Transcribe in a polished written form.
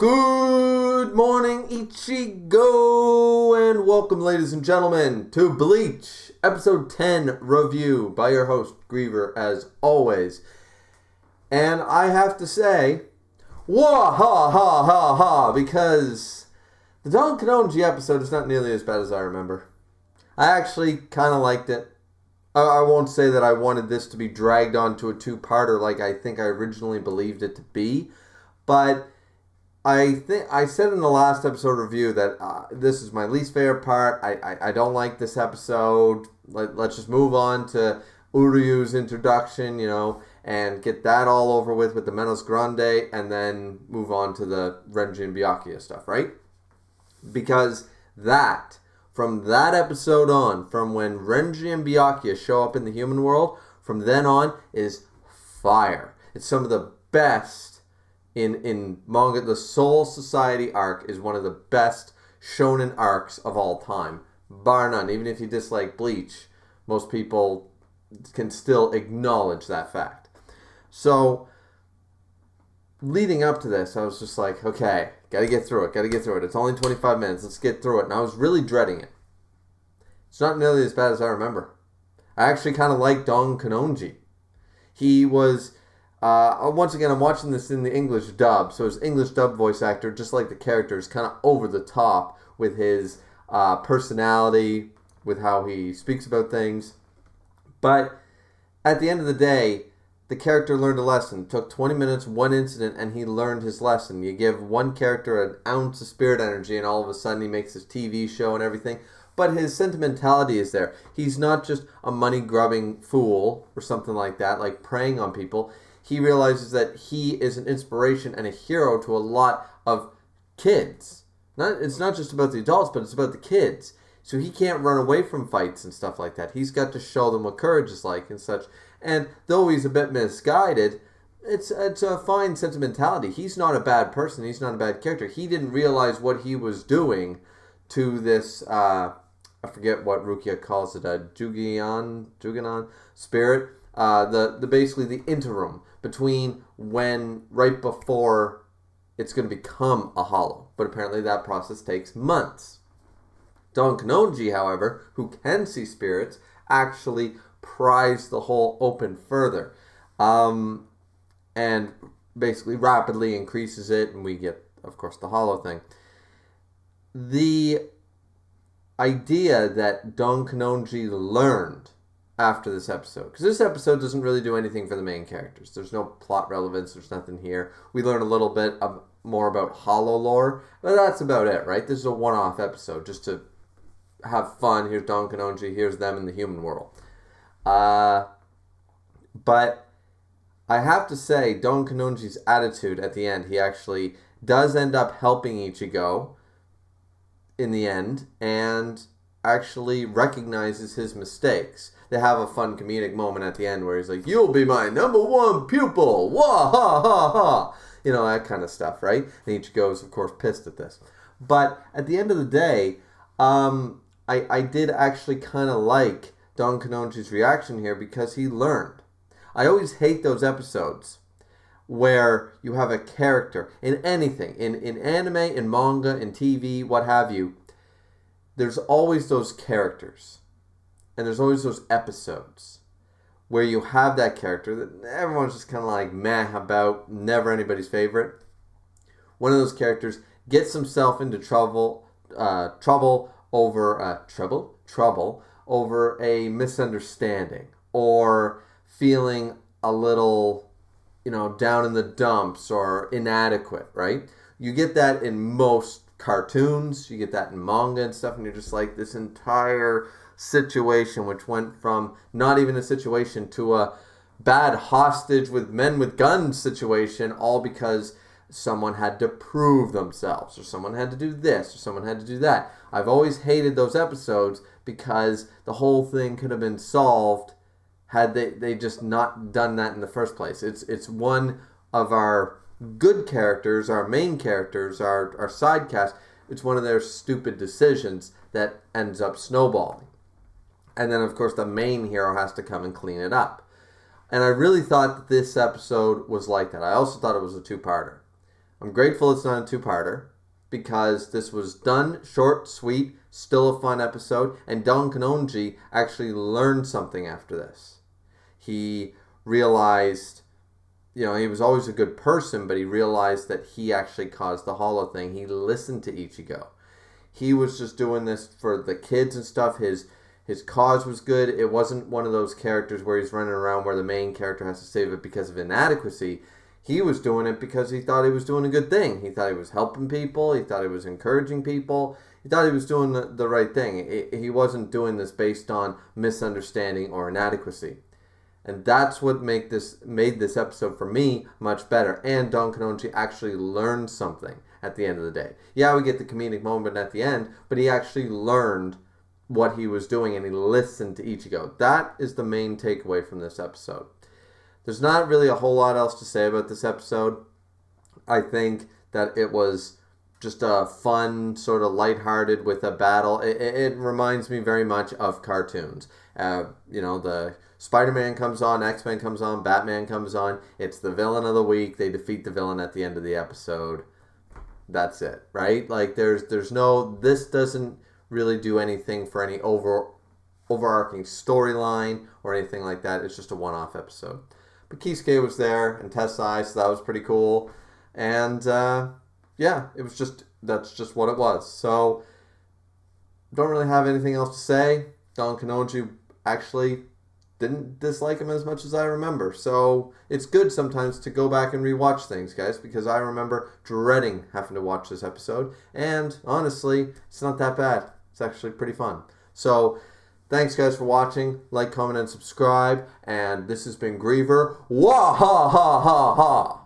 Good morning, Ichigo, and welcome, ladies and gentlemen, to Bleach, episode 10 review by your host, Griever, as always. And I have to say, wah ha ha ha ha, because the Don Kanonji episode is not nearly as bad as I remember. I actually kind of liked it. I won't say that I wanted this to be dragged onto a two-parter like I think I originally believed it to be, but I think I said in the last episode review that this is my least favorite part. I don't like this episode. Let's just move on to Uryu's introduction, and get that all over with the Menos Grande, and then move on to the Renji and Byakuya stuff, right? Because from that episode on, from when Renji and Byakuya show up in the human world, from then on is fire. It's some of the best in manga. The Soul Society arc is one of the best shonen arcs of all time, bar none. Even if you dislike Bleach, most people can still acknowledge that fact. So, leading up to this, I was just like, okay, gotta get through it. It's only 25 minutes, let's get through it. And I was really dreading it. It's not nearly as bad as I remember. I actually kind of like Don Kanonji. He was... once again, I'm watching this in the English dub, so his English dub voice actor, just like the character, is kind of over the top with his personality, with how he speaks about things. But at the end of the day, the character learned a lesson. It took 20 minutes, one incident, and he learned his lesson. You give one character an ounce of spirit energy, and all of a sudden he makes his TV show and everything. But his sentimentality is there. He's not just a money-grubbing fool or something like that, like preying on people. He realizes that he is an inspiration and a hero to a lot of kids. It's not just about the adults, but it's about the kids. So he can't run away from fights and stuff like that. He's got to show them what courage is like and such. And though he's a bit misguided, it's a fine sentimentality. He's not a bad person. He's not a bad character. He didn't realize what he was doing to this, I forget what Rukia calls it, a Juganon spirit. Basically the interim between right before it's going to become a hollow. But apparently that process takes months. Don Kanonji, however, who can see spirits, actually pries the hole open further. And basically rapidly increases it, and we get, of course, the hollow thing. The idea that Don Kanonji learned after this episode, because this episode doesn't really do anything for the main characters. There's no plot relevance. There's nothing here. We learn a little bit more about hollow lore, but that's about it, right? This is a one-off episode just to have fun. Here's Don Kanonji. Here's them in the human world. But I have to say, Don Kanonji's attitude at the end, he actually does end up helping Ichigo in the end, and actually recognizes his mistakes. They have a fun comedic moment at the end where he's like, "You'll be my number one pupil! Wah ha ha ha!" That kind of stuff, right? And Ichigo's, of course, pissed at this. But at the end of the day, I did actually kind of like Don Kanonji's reaction here because he learned. I always hate those episodes where you have a character in anything, in anime, in manga, in TV, what have you. There's always those characters, and there's always those episodes where you have that character that everyone's just kind of like meh about, never anybody's favorite. One of those characters gets himself into trouble over a misunderstanding, or feeling a little, down in the dumps or inadequate, right? You get that in most cartoons, you get that in manga and stuff, and you're just like, this entire situation, which went from not even a situation to a bad hostage with men with guns situation, all because someone had to prove themselves, or someone had to do this, or someone had to do that. I've always hated those episodes because the whole thing could have been solved had they just not done that in the first place. It's one of our good characters, our main characters, our side cast, it's one of their stupid decisions that ends up snowballing. And then, of course, the main hero has to come and clean it up. And I really thought that this episode was like that. I also thought it was a two-parter. I'm grateful it's not a two-parter because this was done short, sweet, still a fun episode, and Don Kanonji actually learned something after this. He realized, he was always a good person, but he realized that he actually caused the hollow thing. He listened to Ichigo. He was just doing this for the kids and stuff. His cause was good. It wasn't one of those characters where he's running around where the main character has to save it because of inadequacy. He was doing it because he thought he was doing a good thing. He thought he was helping people. He thought he was encouraging people. He thought he was doing the right thing. He wasn't doing this based on misunderstanding or inadequacy. And that's what made this episode for me much better. And Don Kanonji actually learned something at the end of the day. Yeah, we get the comedic moment at the end, but he actually learned what he was doing and he listened to Ichigo. That is the main takeaway from this episode. There's not really a whole lot else to say about this episode. I think that it was just a fun, sort of lighthearted with a battle. It reminds me very much of cartoons. The Spider-Man comes on, X-Men comes on, Batman comes on. It's the villain of the week. They defeat the villain at the end of the episode. That's it, right? Like there's no, this doesn't really do anything for any overarching storyline or anything like that. It's just a one-off episode. But Kisuke was there and Tessai, so that was pretty cool. And that's just what it was. So don't really have anything else to say. Don Kanonji actually didn't dislike him as much as I remember. So it's good sometimes to go back and rewatch things, guys, because I remember dreading having to watch this episode. And honestly, it's not that bad. It's actually pretty fun. So thanks, guys, for watching. Like, comment, and subscribe. And this has been Griever. Wah ha ha ha ha.